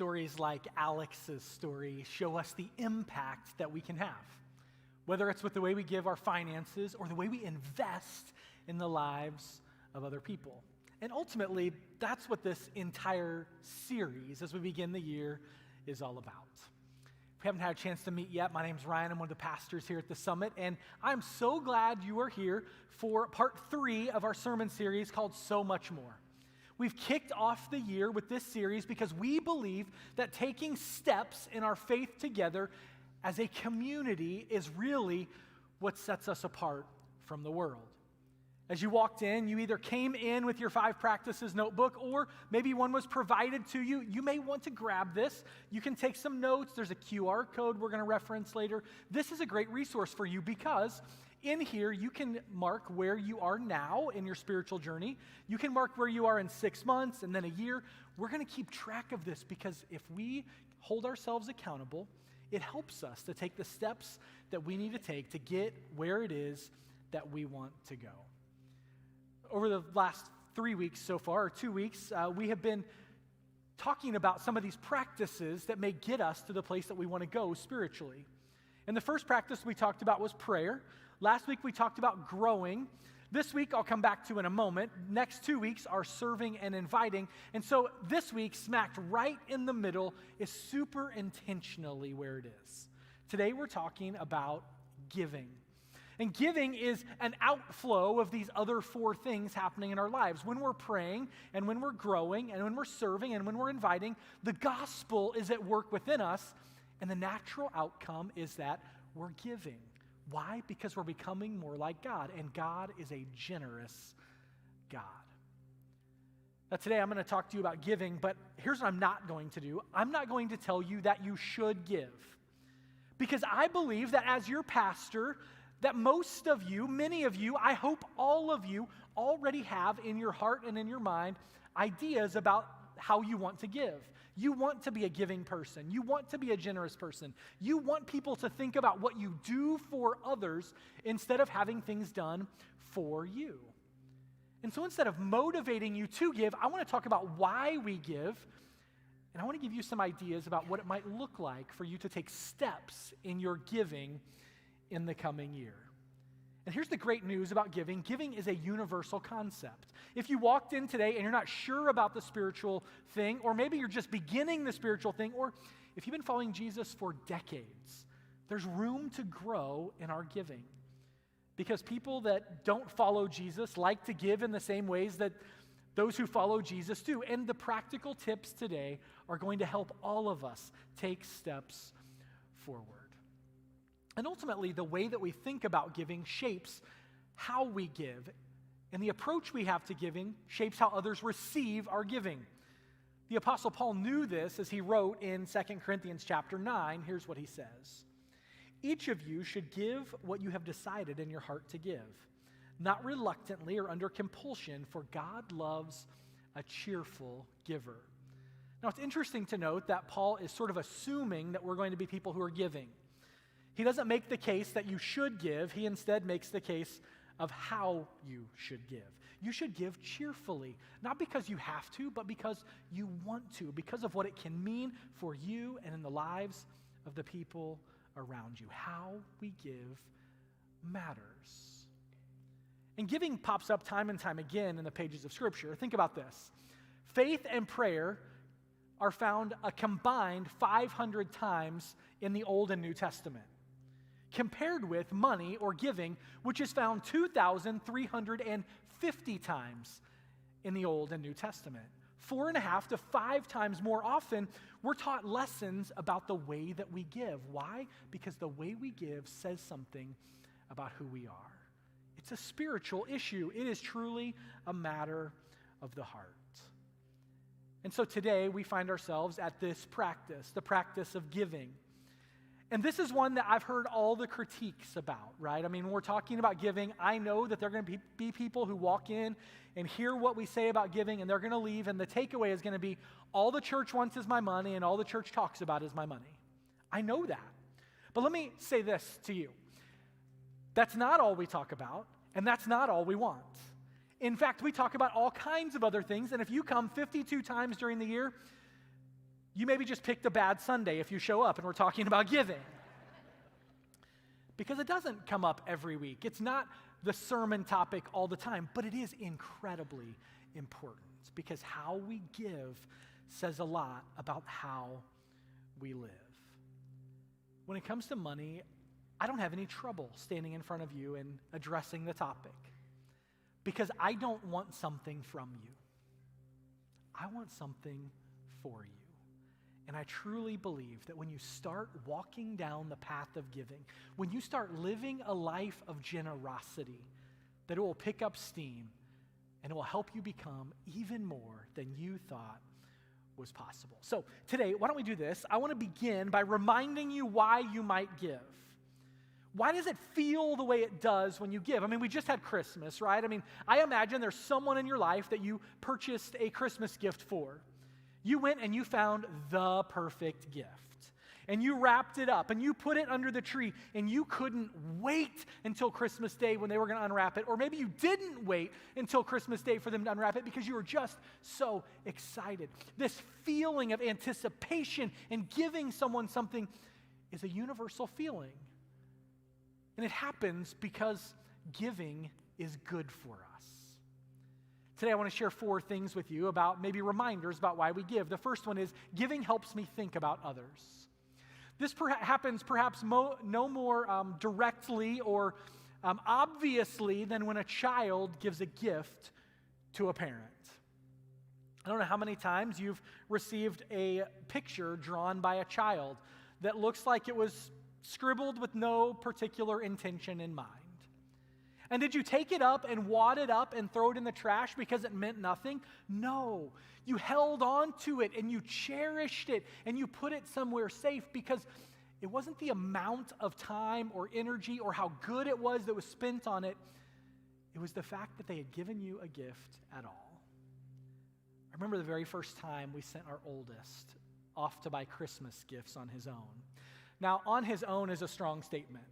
Stories like Alex's story show us the impact that we can have, whether it's with the way we give our finances or the way we invest in the lives of other people. And ultimately, that's what this entire series, as we begin the year, is all about. If we haven't had a chance to meet yet, my name's Ryan. I'm one of the pastors here at the Summit, and I'm so glad you are here for part 3 of our sermon series called So Much More. We've kicked off the year with this series because we believe that taking steps in our faith together as a community is really what sets us apart from the world. As you walked in, you either came in with your 5 practices notebook, or maybe one was provided to you. You may want to grab this. You can take some notes. There's a QR code we're going to reference later. This is a great resource for you because in here you can mark where you are now in your spiritual journey. You can mark where you are in 6 months and then a year. We're going to keep track of this because if we hold ourselves accountable, it helps us to take the steps that we need to take to get where it is that we want to go. Over the last 3 weeks so far, or 2 weeks, we have been talking about some of these practices that may get us to the place that we want to go spiritually. And the first practice we talked about was prayer. Last week we talked about growing. This week I'll come back to in a moment. Next 2 weeks are serving and inviting. And so this week, smacked right in the middle, is super intentionally where it is. Today we're talking about giving. And giving is an outflow of these other 4 things happening in our lives. When we're praying, and when we're growing, and when we're serving, and when we're inviting, the gospel is at work within us, and the natural outcome is that we're giving. Why? Because we're becoming more like God, and God is a generous God. Now today I'm going to talk to you about giving, but here's what I'm not going to do. I'm not going to tell you that you should give. Because I believe that as your pastor, that most of you, many of you, I hope all of you already have in your heart and in your mind ideas about how you want to give. You want to be a giving person. You want to be a generous person. You want people to think about what you do for others instead of having things done for you. And so instead of motivating you to give, I want to talk about why we give, and I want to give you some ideas about what it might look like for you to take steps in your giving in the coming year. And here's the great news about giving. Giving is a universal concept. If you walked in today and you're not sure about the spiritual thing, or maybe you're just beginning the spiritual thing, or if you've been following Jesus for decades, there's room to grow in our giving. Because people that don't follow Jesus like to give in the same ways that those who follow Jesus do. And the practical tips today are going to help all of us take steps forward. And ultimately, the way that we think about giving shapes how we give. And the approach we have to giving shapes how others receive our giving. The Apostle Paul knew this as he wrote in 2 Corinthians chapter 9. Here's what he says. Each of you should give what you have decided in your heart to give, not reluctantly or under compulsion, for God loves a cheerful giver. Now, it's interesting to note that Paul is sort of assuming that we're going to be people who are giving. He doesn't make the case that you should give. He instead makes the case of how you should give. You should give cheerfully, not because you have to, but because you want to, because of what it can mean for you and in the lives of the people around you. How we give matters. And giving pops up time and time again in the pages of Scripture. Think about this. Faith and prayer are found a combined 500 times in the Old and New Testament, compared with money or giving, which is found 2,350 times in the Old and New Testament. 4.5 to 5 times more often, we're taught lessons about the way that we give. Why? Because the way we give says something about who we are. It's a spiritual issue. It is truly a matter of the heart. And so today we find ourselves at this practice, the practice of giving. And this is one that I've heard all the critiques about, right? I mean, when we're talking about giving, I know that there are going to be people who walk in and hear what we say about giving, and they're going to leave, and the takeaway is going to be, all the church wants is my money, and all the church talks about is my money. I know that. But let me say this to you. That's not all we talk about, and that's not all we want. In fact, we talk about all kinds of other things, and if you come 52 times during the year, You maybe just picked a bad Sunday if you show up and we're talking about giving. Because it doesn't come up every week. It's not the sermon topic all the time, but it is incredibly important because how we give says a lot about how we live. When it comes to money, I don't have any trouble standing in front of you and addressing the topic because I don't want something from you. I want something for you. And I truly believe that when you start walking down the path of giving, when you start living a life of generosity, that it will pick up steam and it will help you become even more than you thought was possible. So today, why don't we do this? I want to begin by reminding you why you might give. Why does it feel the way it does when you give? I mean, we just had Christmas, right? I mean, I imagine there's someone in your life that you purchased a Christmas gift for. You went and you found the perfect gift. And you wrapped it up and you put it under the tree and you couldn't wait until Christmas Day when they were going to unwrap it. Or maybe you didn't wait until Christmas Day for them to unwrap it because you were just so excited. This feeling of anticipation and giving someone something is a universal feeling. And it happens because giving is good for us. Today I want to share 4 things with you about maybe reminders about why we give. The first one is giving helps me think about others. This happens perhaps no more directly or obviously than when a child gives a gift to a parent. I don't know how many times you've received a picture drawn by a child that looks like it was scribbled with no particular intention in mind. And did you take it up and wad it up and throw it in the trash because it meant nothing? No. You held on to it and you cherished it and you put it somewhere safe because it wasn't the amount of time or energy or how good it was that was spent on it. It was the fact that they had given you a gift at all. I remember the very first time we sent our oldest off to buy Christmas gifts on his own. Now, on his own is a strong statement,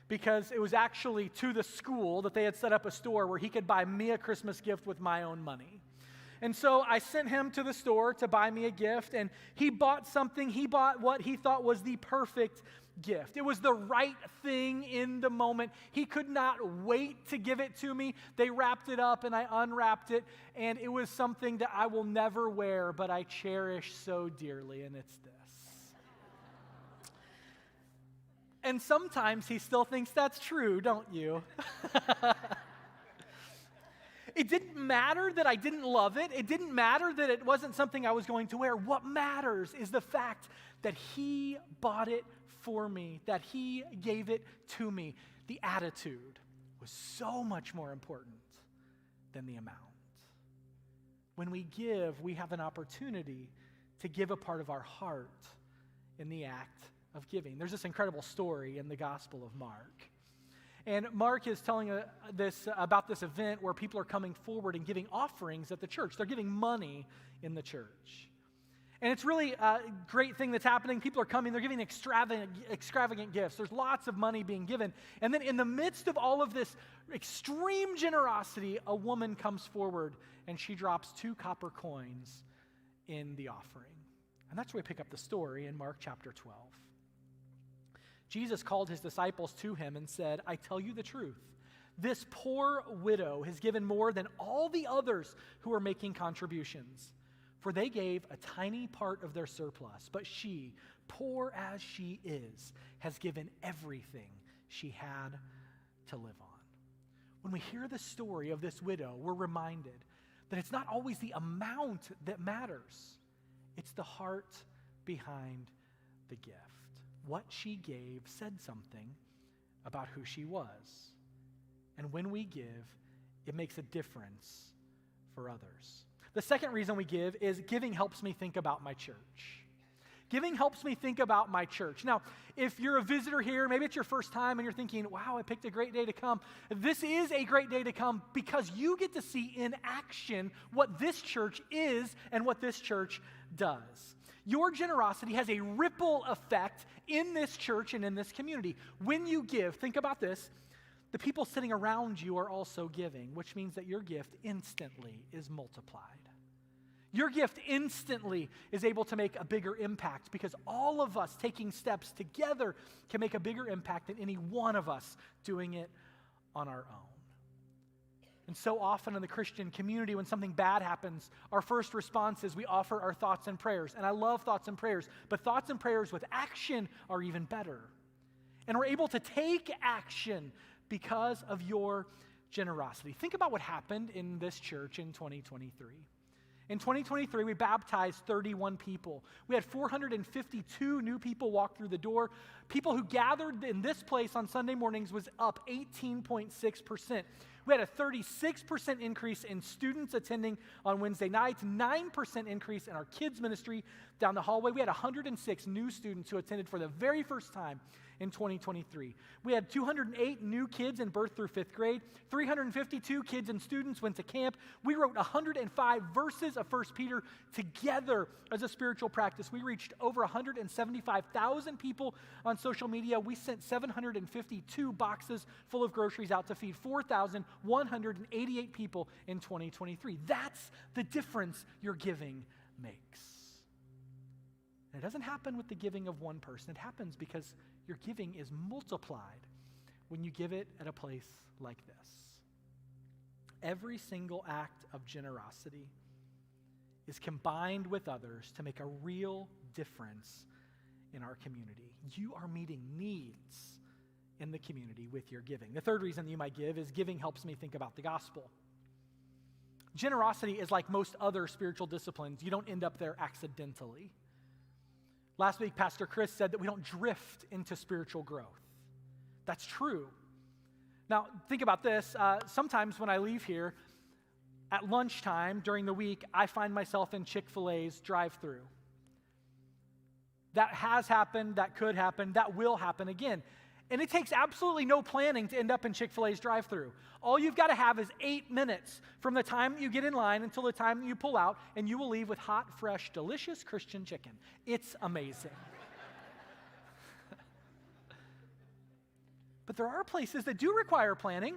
because it was actually to the school that they had set up a store where he could buy me a Christmas gift with my own money. And so I sent him to the store to buy me a gift, and he bought something. He bought what he thought was the perfect gift. It was the right thing in the moment. He could not wait to give it to me. They wrapped it up, and I unwrapped it, and it was something that I will never wear, but I cherish so dearly, and it's this. And sometimes he still thinks that's true, don't you? It didn't matter that I didn't love it. It didn't matter that it wasn't something I was going to wear. What matters is the fact that he bought it for me, that he gave it to me. The attitude was so much more important than the amount. When we give, we have an opportunity to give a part of our heart in the act of giving. There's this incredible story in the Gospel of Mark. And Mark is telling about this event where people are coming forward and giving offerings at the church. They're giving money in the church. And it's really a great thing that's happening. People are coming, they're giving extravagant gifts. There's lots of money being given. And then in the midst of all of this extreme generosity, a woman comes forward and she drops 2 copper coins in the offering. And that's where we pick up the story in Mark chapter 12. Jesus called his disciples to him and said, I tell you the truth. This poor widow has given more than all the others who are making contributions. For they gave a tiny part of their surplus, but she, poor as she is, has given everything she had to live on. When we hear the story of this widow, we're reminded that it's not always the amount that matters. It's the heart behind the gift. What she gave said something about who she was. And when we give, it makes a difference for others. The second reason we give is giving helps me think about my church. Giving helps me think about my church. Now, if you're a visitor here, maybe it's your first time and you're thinking, wow, I picked a great day to come. This is a great day to come because you get to see in action what this church is and what this church does. Your generosity has a ripple effect in this church and in this community. When you give, think about this, the people sitting around you are also giving, which means that your gift instantly is multiplied. Your gift instantly is able to make a bigger impact because all of us taking steps together can make a bigger impact than any one of us doing it on our own. And so often in the Christian community, when something bad happens, our first response is we offer our thoughts and prayers. And I love thoughts and prayers, but thoughts and prayers with action are even better. And we're able to take action because of your generosity. Think about what happened in this church in 2023. In 2023, we baptized 31 people. We had 452 new people walk through the door. People who gathered in this place on Sunday mornings was up 18.6%. We had a 36% increase in students attending on Wednesday nights, 9% increase in our kids ministry down the hallway. We had 106 new students who attended for the very first time in 2023. We had 208 new kids in birth through fifth grade. 352 kids and students went to camp. We wrote 105 verses of 1 Peter together as a spiritual practice. We reached over 175,000 people on social media. We sent 752 boxes full of groceries out to feed 4,188 people in 2023. That's the difference your giving makes. And it doesn't happen with the giving of one person. It happens because your giving is multiplied when you give it at a place like this. Every single act of generosity is combined with others to make a real difference in our community. You are meeting needs in the community with your giving. The third reason you might give is giving helps me think about the gospel. Generosity is like most other spiritual disciplines. You don't end up there accidentally. Last week, Pastor Chris said that we don't drift into spiritual growth. That's true. Now, think about this. Sometimes when I leave here, at lunchtime during the week, I find myself in Chick-fil-A's drive-thru. That has happened, that could happen, that will happen again. And it takes absolutely no planning to end up in Chick-fil-A's drive-thru. All you've got to have is 8 minutes from the time you get in line until the time you pull out, and you will leave with hot, fresh, delicious Christian chicken. It's amazing. But there are places that do require planning.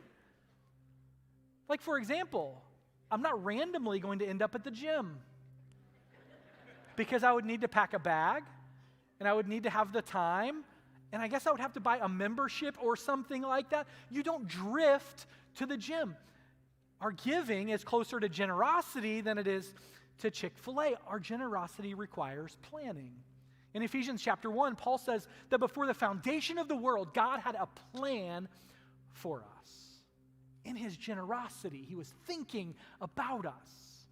Like, for example, I'm not randomly going to end up at the gym because I would need to pack a bag, and I would need to have the time, and I guess I would have to buy a membership or something like that. You don't drift to the gym. Our giving is closer to generosity than it is to Chick-fil-A. Our generosity requires planning. In Ephesians chapter 1, Paul says that before the foundation of the world, God had a plan for us. In his generosity, he was thinking about us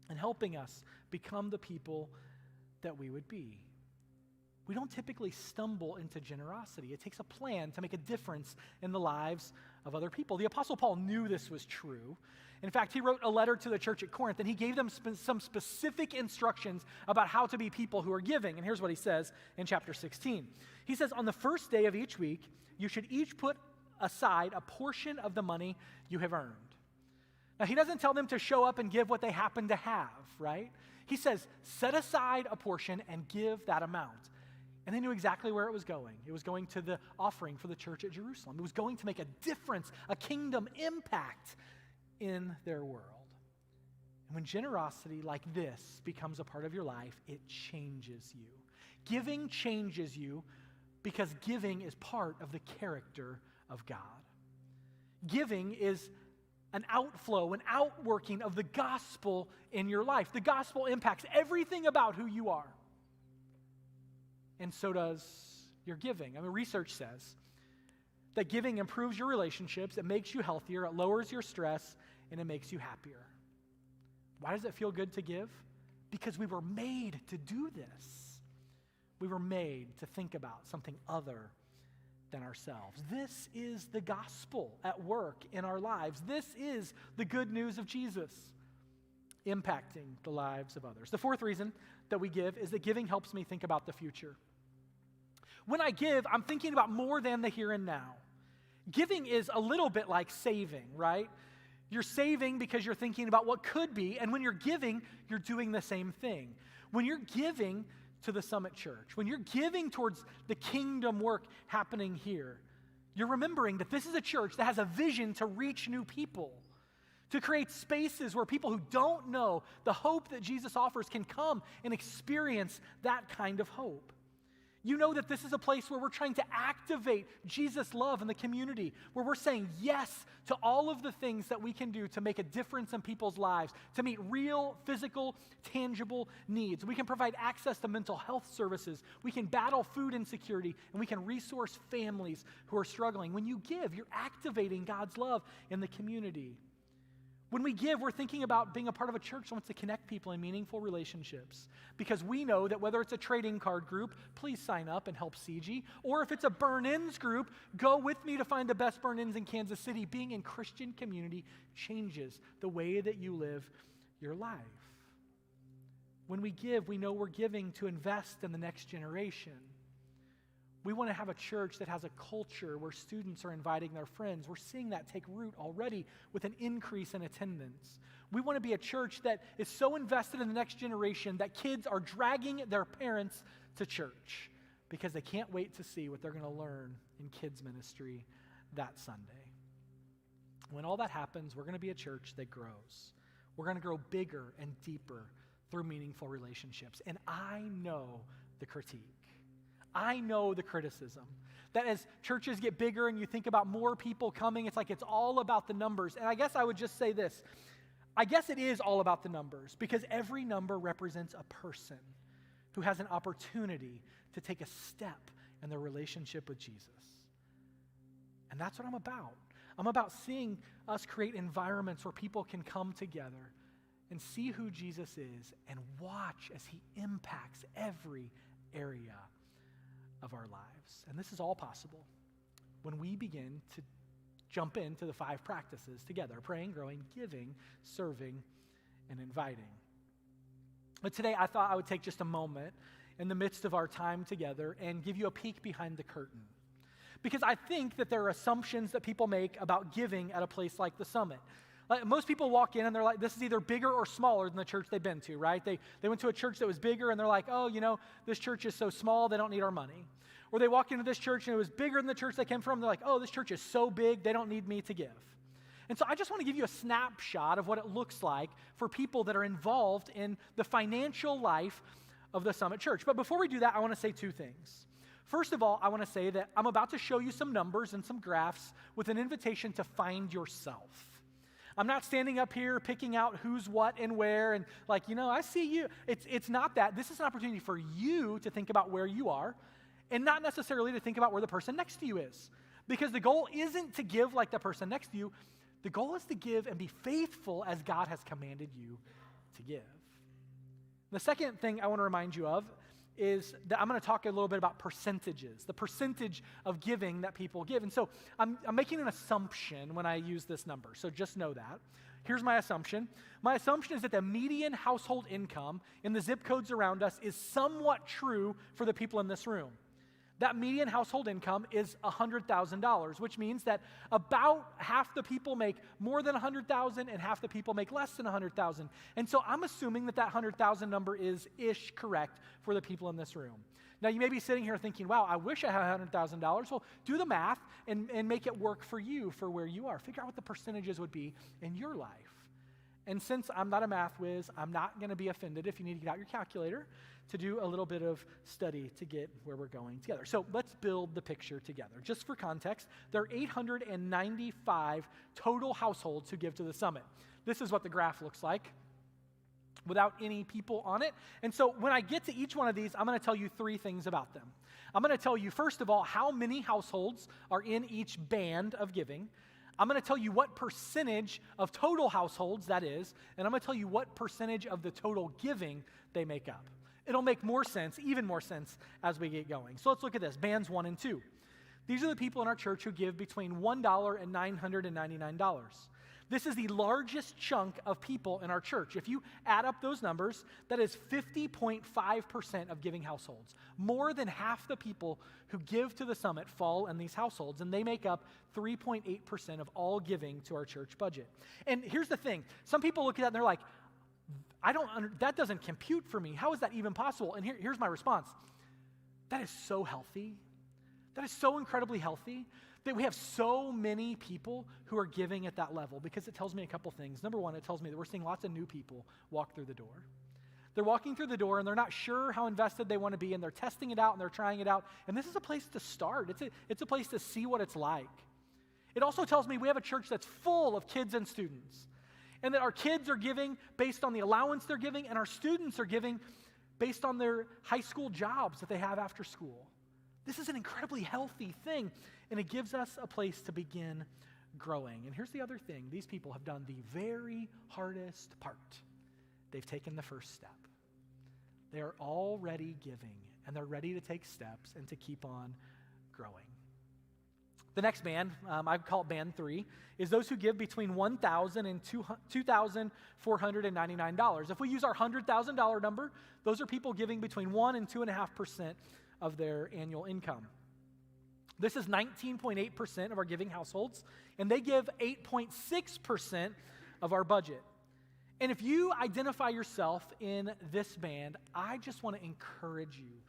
and helping us become the people that we would be. We don't typically stumble into generosity. It takes a plan to make a difference in the lives of other people. The Apostle Paul knew this was true. In fact, he wrote a letter to the church at Corinth, and he gave them some specific instructions about how to be people who are giving. And here's what he says in chapter 16. He says, on the first day of each week, you should each put aside a portion of the money you have earned. Now, he doesn't tell them to show up and give what they happen to have, right? He says, set aside a portion and give that amount. And they knew exactly where it was going. It was going to the offering for the church at Jerusalem. It was going to make a difference, a kingdom impact in their world. And when generosity like this becomes a part of your life, it changes you. Giving changes you because giving is part of the character of God. Giving is an outflow, an outworking of the gospel in your life. The gospel impacts everything about who you are. And so does your giving. I mean, research says that giving improves your relationships, it makes you healthier, it lowers your stress, and it makes you happier. Why does it feel good to give? Because we were made to do this. We were made to think about something other than ourselves. This is the gospel at work in our lives. This is the good news of Jesus impacting the lives of others. The fourth reason that we give is that giving helps me think about the future. When I give, I'm thinking about more than the here and now. Giving is a little bit like saving, right? You're saving because you're thinking about what could be, and when you're giving, you're doing the same thing. When you're giving to the Summit Church, when you're giving towards the kingdom work happening here, you're remembering that this is a church that has a vision to reach new people. to create spaces where people who don't know the hope that Jesus offers can come and experience that kind of hope. You know that this is a place where we're trying to activate Jesus' love in the community, where we're saying yes to all of the things that we can do to make a difference in people's lives, to meet real, physical, tangible needs. We can provide access to mental health services. We can battle food insecurity, and we can resource families who are struggling. When you give, you're activating God's love in the community. When we give, we're thinking about being a part of a church that wants to connect people in meaningful relationships. Because we know that whether it's a trading card group, please sign up and help CG. Or if it's a burn-ins group, go with me to find the best burn-ins in Kansas City. Being in Christian community changes the way that you live your life. When we give, we know we're giving to invest in the next generation. We want to have a church that has a culture where students are inviting their friends. We're seeing that take root already with an increase in attendance. We want to be a church that is so invested in the next generation that kids are dragging their parents to church because they can't wait to see what they're going to learn in kids ministry that Sunday. When all that happens, we're going to be a church that grows. We're going to grow bigger and deeper through meaningful relationships. And I know the critique. I know the criticism that as churches get bigger and you think about more people coming, it's like it's all about the numbers. And I guess I would just say this. I guess it is all about the numbers because every number represents a person who has an opportunity to take a step in their relationship with Jesus. And that's what I'm about. I'm about seeing us create environments where people can come together and see who Jesus is and watch as he impacts every area of our lives. And this is all possible when we begin to jump into the 5 practices together: praying, growing, giving, serving, and inviting. But today I thought I would take just a moment in the midst of our time together and give you a peek behind the curtain. Because I think that there are assumptions that people make about giving at a place like the Summit. Most people walk in and they're like, this is either bigger or smaller than the church they've been to, right? They went to a church that was bigger and they're like, oh, this church is so small, they don't need our money. Or they walk into this church and it was bigger than the church they came from. They're like, oh, this church is so big, they don't need me to give. And so I just want to give you a snapshot of what it looks like for people that are involved in the financial life of the Summit Church. But before we do that, I want to say 2 things. First of all, I want to say that I'm about to show you some numbers and some graphs with an invitation to find yourself. I'm not standing up here picking out who's what and where and I see you. It's not that. This is an opportunity for you to think about where you are and not necessarily to think about where the person next to you is. Because the goal isn't to give like the person next to you. The goal is to give and be faithful as God has commanded you to give. The second thing I want to remind you of is that I'm going to talk a little bit about percentages, the percentage of giving that people give. And so I'm making an assumption when I use this number, so just know that. Here's my assumption. My assumption is that the median household income in the zip codes around us is somewhat true for the people in this room. That median household income is $100,000, which means that about half the people make more than $100,000 and half the people make less than $100,000. And so I'm assuming that 100,000 number is ish correct for the people in this room. Now you may be sitting here thinking, wow, I wish I had $100,000. Well, do the math and make it work for you for where you are. Figure out what the percentages would be in your life. And since I'm not a math whiz, I'm not going to be offended if you need to get out your calculator to do a little bit of study to get where we're going together. So let's build the picture together. Just for context, there are 895 total households who give to the Summit. This is what the graph looks like without any people on it. And so when I get to each one of these, I'm going to tell you 3 things about them. I'm going to tell you, first of all, how many households are in each band of giving. I'm going to tell you what percentage of total households that is, and I'm going to tell you what percentage of the total giving they make up. It'll make more sense, even more sense, as we get going. So let's look at this, bands 1 and 2. These are the people in our church who give between $1 and $999. This is the largest chunk of people in our church. If you add up those numbers, that is 50.5% of giving households. More than half the people who give to the Summit fall in these households, and they make up 3.8% of all giving to our church budget. And here's the thing. Some people look at that and they're like, that doesn't compute for me. How is that even possible? And here's my response. That is so healthy. That is so incredibly healthy. that we have so many people who are giving at that level? Because it tells me a couple things. Number one, it tells me that we're seeing lots of new people walk through the door. They're walking through the door and they're not sure how invested they want to be, and they're testing it out and they're trying it out. And this is a place to start. It's a place to see what it's like. It also tells me we have a church that's full of kids and students, and that our kids are giving based on the allowance they're giving, and our students are giving based on their high school jobs that they have after school. This is an incredibly healthy thing, and it gives us a place to begin growing. And here's the other thing. These people have done the very hardest part. They've taken the first step. They are already giving, and they're ready to take steps and to keep on growing. The next band, I call it band 3, is those who give between $1,000 and $2,499. If we use our $100,000 number, those are people giving between 1 and 2.5% of their annual income. This is 19.8% of our giving households, and they give 8.6% of our budget. And if you identify yourself in this band, I just want to encourage you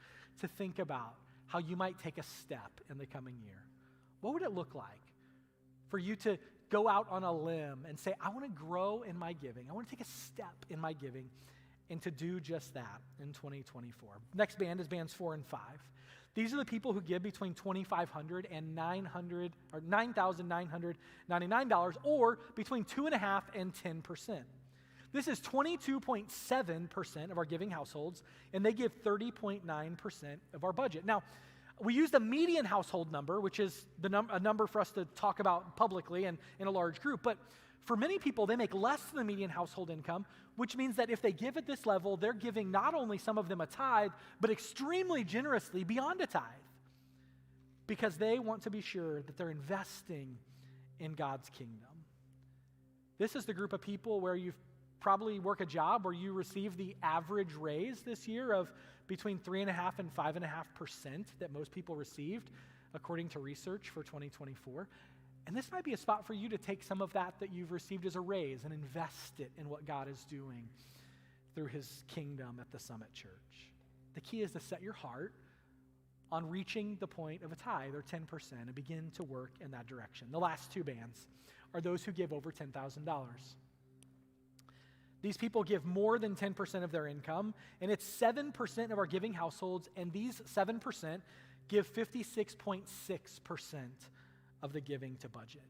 to think about how you might take a step in the coming year. What would it look like for you to go out on a limb and say, I want to grow in my giving. I want to take a step in my giving, and to do just that in 2024. Next band is bands 4 and 5. These are the people who give between $2,500 and $9,999, or between 2.5% and 10%. This is 22.7% of our giving households, and they give 30.9% of our budget. Now, we use the median household number, which is a number for us to talk about publicly and in a large group. But for many people, they make less than the median household income, which means that if they give at this level, they're giving not only some of them a tithe, but extremely generously beyond a tithe, because they want to be sure that they're investing in God's kingdom. This is the group of people where you've probably work a job where you receive the average raise this year of between 3.5% and 5.5% that most people received, according to research for 2024. And this might be a spot for you to take some of that you've received as a raise and invest it in what God is doing through his kingdom at the Summit Church. The key is to set your heart on reaching the point of a tithe, or 10%, and begin to work in that direction. The last two bands are those who give over $10,000. These people give more than 10% of their income, and it's 7% of our giving households, and these 7% give 56.6% of the giving to budget.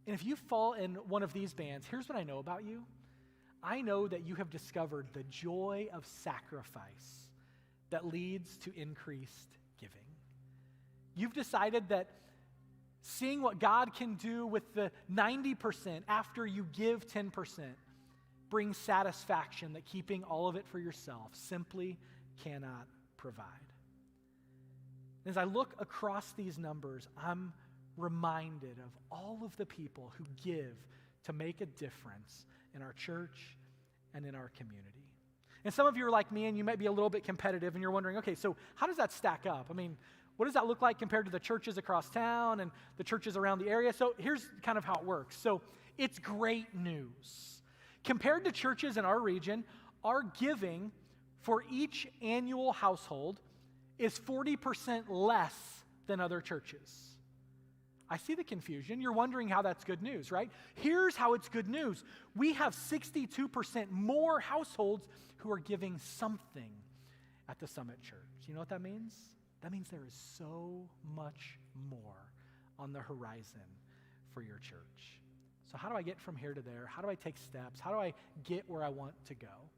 And if you fall in one of these bands, here's what I know about you. I know that you have discovered the joy of sacrifice that leads to increased giving. You've decided that seeing what God can do with the 90% after you give 10% brings satisfaction that keeping all of it for yourself simply cannot provide. As I look across these numbers, I'm reminded of all of the people who give to make a difference in our church and in our community. And some of you are like me, and you might be a little bit competitive, and you're wondering, okay, so how does that stack up? I mean, what does that look like compared to the churches across town and the churches around the area? So here's kind of how it works. So it's great news. Compared to churches in our region, our giving for each annual household is 40% less than other churches. I see the confusion. You're wondering how that's good news, right? Here's how it's good news. We have 62% more households who are giving something at the Summit Church. You know what that means? That means there is so much more on the horizon for your church. So how do I get from here to there? How do I take steps? How do I get where I want to go?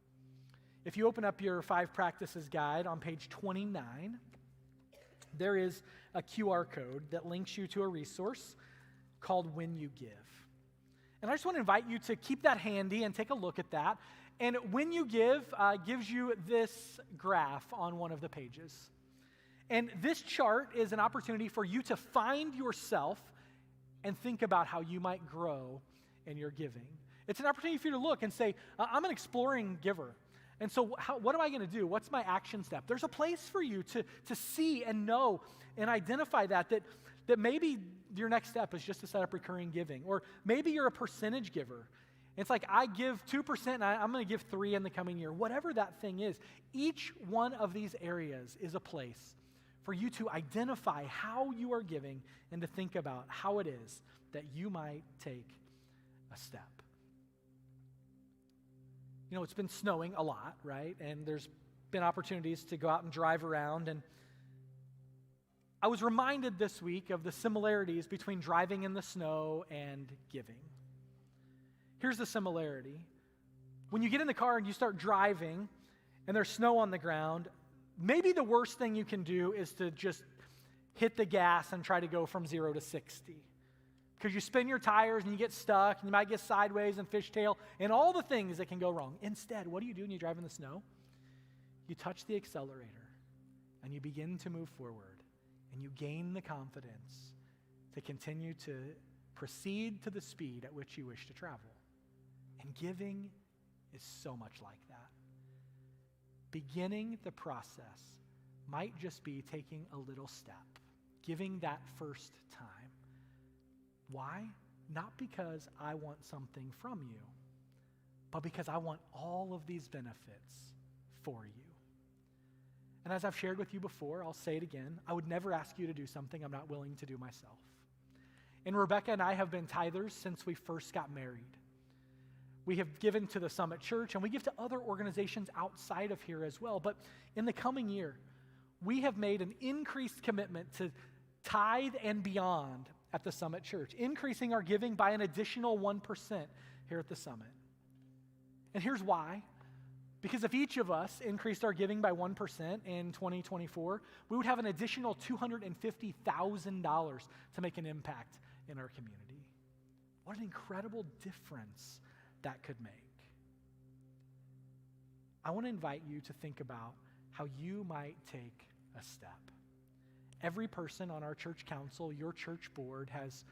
If you open up your 5 practices guide on page 29, there is a QR code that links you to a resource called When You Give. And I just want to invite you to keep that handy and take a look at that. And When You Give gives you this graph on one of the pages. And this chart is an opportunity for you to find yourself and think about how you might grow in your giving. It's an opportunity for you to look and say, I'm an exploring giver. And so what am I going to do? What's my action step? There's a place for you to see and know and identify that maybe your next step is just to set up recurring giving. Or maybe you're a percentage giver. It's like, I give 2% and I'm going to give 3% in the coming year. Whatever that thing is, each one of these areas is a place for you to identify how you are giving and to think about how it is that you might take a step. You know, it's been snowing a lot, right? And there's been opportunities to go out and drive around. And I was reminded this week of the similarities between driving in the snow and giving. Here's the similarity. When you get in the car and you start driving and there's snow on the ground, maybe the worst thing you can do is to just hit the gas and try to go from 0 to 60. Because you spin your tires and you get stuck and you might get sideways and fishtail and all the things that can go wrong. Instead, what do you do when you drive in the snow? You touch the accelerator and you begin to move forward and you gain the confidence to continue to proceed to the speed at which you wish to travel. And giving is so much like that. Beginning the process might just be taking a little step, giving that first time. Why? Not because I want something from you, but because I want all of these benefits for you. And as I've shared with you before, I'll say it again, I would never ask you to do something I'm not willing to do myself. And Rebecca and I have been tithers since we first got married. We have given to the Summit Church, and we give to other organizations outside of here as well. But in the coming year, we have made an increased commitment to tithe and beyond at the Summit Church, increasing our giving by an additional 1% here at the Summit. And here's why. Because if each of us increased our giving by 1% in 2024, we would have an additional $250,000 to make an impact in our community. What an incredible difference that could make. I want to invite you to think about how you might take a step. Every person on our church council, your church board, has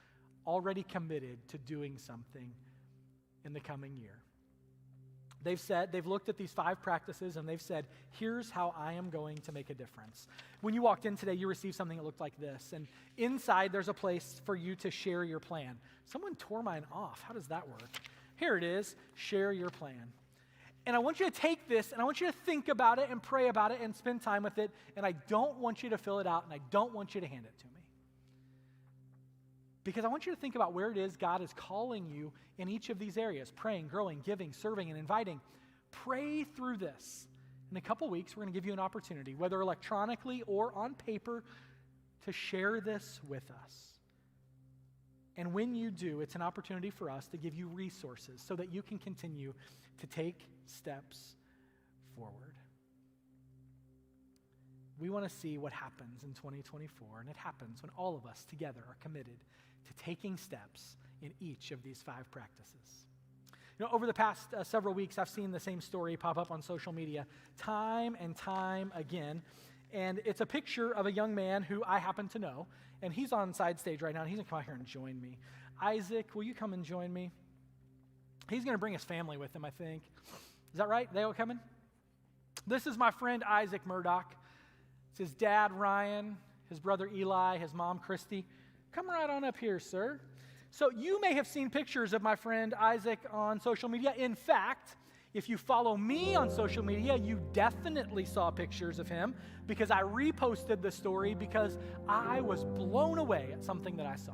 already committed to doing something in the coming year. They've looked at these 5 practices and they've said, here's how I am going to make a difference. When you walked in today, you received something that looked like this. And inside, there's a place for you to share your plan. Someone tore mine off. How does that work? Here it is, share your plan. And I want you to take this and I want you to think about it and pray about it and spend time with it. And I don't want you to fill it out and I don't want you to hand it to me. Because I want you to think about where it is God is calling you in each of these areas: praying, growing, giving, serving, and inviting. Pray through this. In a couple weeks, we're going to give you an opportunity, whether electronically or on paper, to share this with us. And when you do, it's an opportunity for us to give you resources so that you can continue to take steps forward. We want to see what happens in 2024, and it happens when all of us together are committed to taking steps in each of these 5 practices. You know, over the past several weeks, I've seen the same story pop up on social media time and time again, and it's a picture of a young man who I happen to know, and he's on side stage right now, and he's going to come out here and join me. Isaac, will you come and join me? He's going to bring his family with him, I think. Is that right? They all coming? This is my friend Isaac Murdoch. It's his dad, Ryan, his brother Eli, his mom, Christy. Come right on up here, sir. So you may have seen pictures of my friend Isaac on social media. In fact, if you follow me on social media, you definitely saw pictures of him because I reposted the story because I was blown away at something that I saw.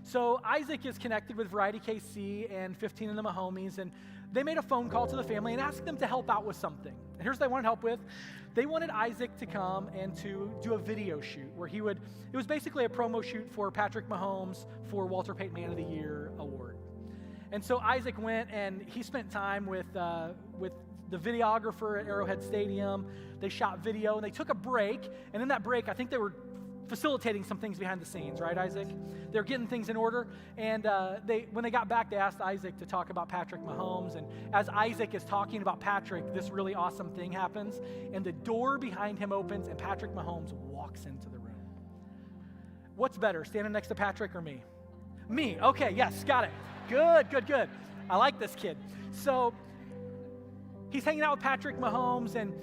So Isaac is connected with Variety KC and 15 of the Mahomies, and they made a phone call to the family and asked them to help out with something. And here's what they wanted help with. They wanted Isaac to come and to do a video shoot where it was basically a promo shoot for Patrick Mahomes for Walter Payton Man of the Year award. And so Isaac went and he spent time with the videographer at Arrowhead Stadium. They shot video and they took a break. And in that break, I think they were facilitating some things behind the scenes, right, Isaac? They're getting things in order. And when they got back, they asked Isaac to talk about Patrick Mahomes. And as Isaac is talking about Patrick, this really awesome thing happens. And the door behind him opens and Patrick Mahomes walks into the room. What's better, standing next to Patrick or me? Me. Okay, yes, got it. Good. I like this kid. So he's hanging out with Patrick Mahomes, and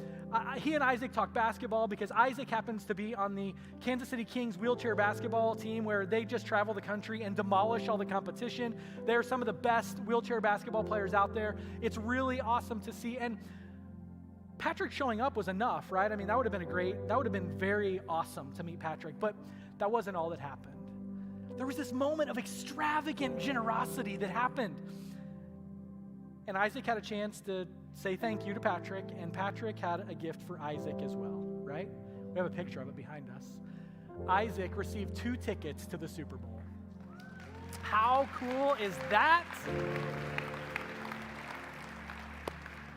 he and Isaac talk basketball because Isaac happens to be on the Kansas City Kings wheelchair basketball team where they just travel the country and demolish all the competition. They're some of the best wheelchair basketball players out there. It's really awesome to see. And Patrick showing up was enough, right? I mean, that would have been very awesome to meet Patrick, but that wasn't all that happened. There was this moment of extravagant generosity that happened. And Isaac had a chance to say thank you to Patrick, and Patrick had a gift for Isaac as well, right? We have a picture of it behind us. Isaac received 2 tickets to the Super Bowl. How cool is that?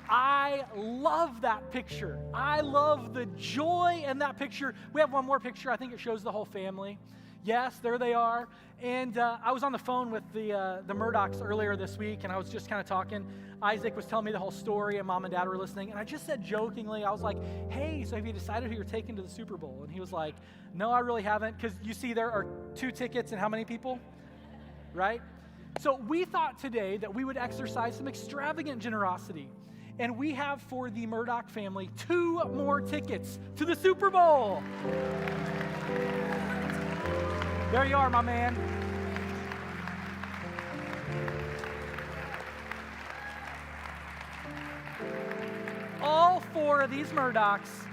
I love that picture. I love the joy in that picture. We have one more picture. I think it shows the whole family. Yes, there they are. And I was on the phone with the Murdochs earlier this week, and I was just kind of talking. Isaac was telling me the whole story, and Mom and Dad were listening. And I just said jokingly, I was like, hey, so have you decided who you're taking to the Super Bowl? And he was like, no, I really haven't, because you see there are 2 tickets and how many people? Right? So we thought today that we would exercise some extravagant generosity. And we have for the Murdoch family 2 more tickets to the Super Bowl. There you are, my man. All 4 of these Murdochs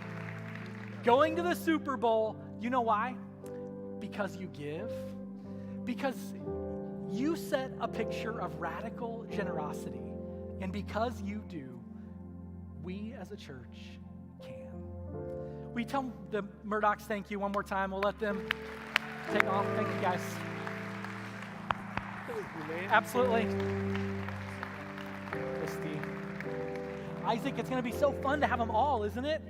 going to the Super Bowl. You know why? Because you give. Because you set a picture of radical generosity. And because you do, we as a church can. We tell the Murdochs thank you one more time. We'll let them take off. Thank you, guys. Absolutely. Christy. Isaac, it's going to be so fun to have them all, isn't it?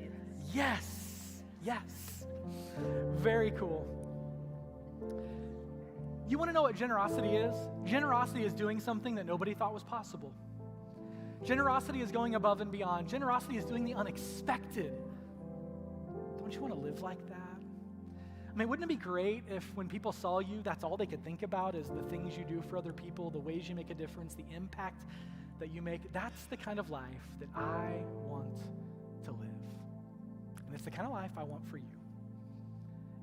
Yes. Yes. Very cool. You want to know what generosity is? Generosity is doing something that nobody thought was possible. Generosity is going above and beyond. Generosity is doing the unexpected. Don't you want to live like that? I mean, wouldn't it be great if when people saw you, that's all they could think about is the things you do for other people, the ways you make a difference, the impact that you make? That's the kind of life that I want to live. And it's the kind of life I want for you.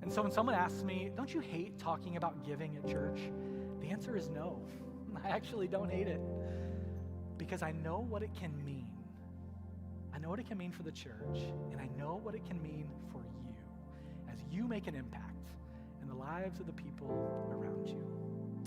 And so when someone asks me, don't you hate talking about giving at church? The answer is no. I actually don't hate it. Because I know what it can mean. I know what it can mean for the church, and I know what it can mean for you as you make an impact in the lives of the people around you.